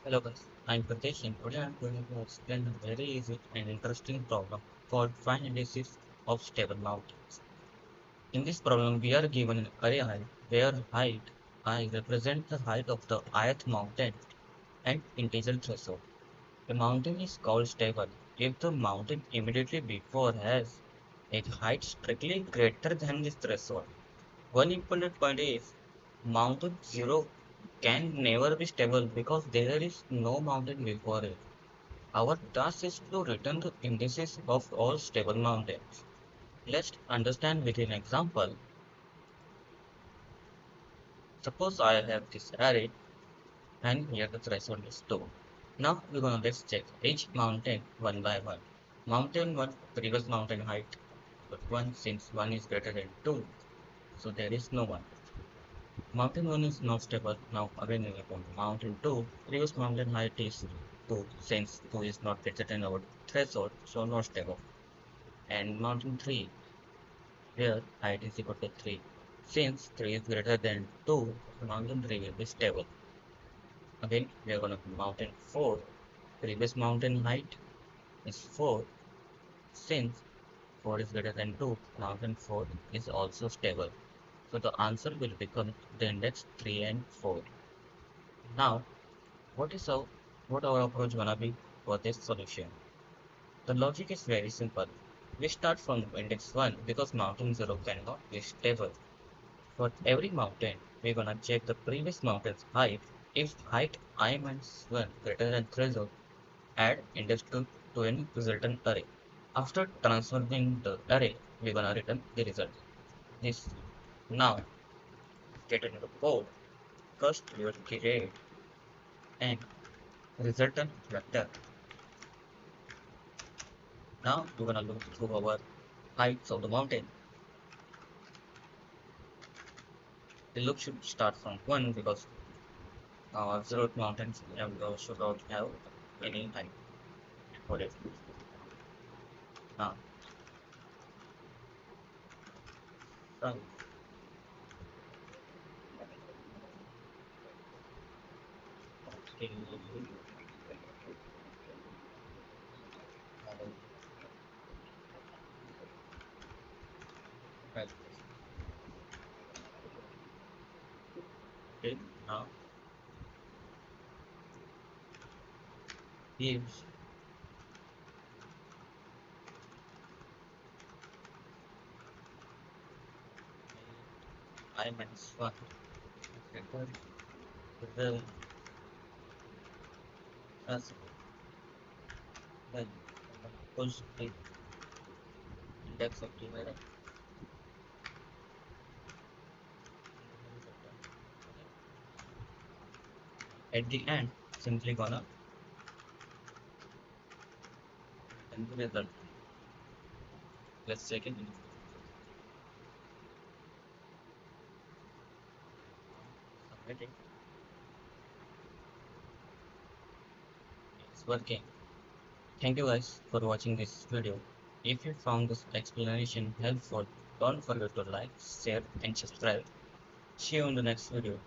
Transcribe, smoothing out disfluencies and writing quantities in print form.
Hello guys, I'm Pritesh and today I'm going to explain a very easy and interesting problem called find indices of stable mountains. In this problem, we are given an array I where height I represents the height of the ith mountain and integer threshold. The mountain is called stable if the mountain immediately before has a height strictly greater than this threshold. One important point is mountain 0 can never be stable because there is no mountain before it. Our task is to return the indices of all stable mountains. Let's understand with an example. Suppose I have this array and here the threshold is 2. Now we're gonna let's check each mountain one by one. Mountain 1, previous mountain height, but 1 since 1 is greater than 2, so there is no one. Mountain 1 is not stable. Now again we go mountain 2, previous mountain height is 2 since 2 is not greater than our threshold, so not stable. And mountain 3 where height is equal to 3. Since 3 is greater than 2, mountain 3 will be stable. Again, we are going to mountain 4. Previous mountain height is 4. Since 4 is greater than 2, mountain 4 is also stable. So the answer will become the index 3 and 4. Now, what our approach gonna be for this solution? The logic is very simple. We start from index 1 because mountain 0 cannot be stable. For every mountain, we're gonna check the previous mountain's height. If height I minus 1 greater than threshold, add index to any resultant array. After transforming the array, we're gonna return the result. This now get into the code. First, we will create an resultant vector. Now we're gonna look through our heights of the mountain. The loop should start from 1 because our absolute mountains should not have any height for it. Now, from okay, right, okay, now gives I minus 1 greater than as then push the index of the array. At the end, simply gonna return the result. Let's check it. Submitting. It's working. Thank you guys for watching this video. If you found this explanation helpful, don't forget to like, share, and subscribe. See you in the next video.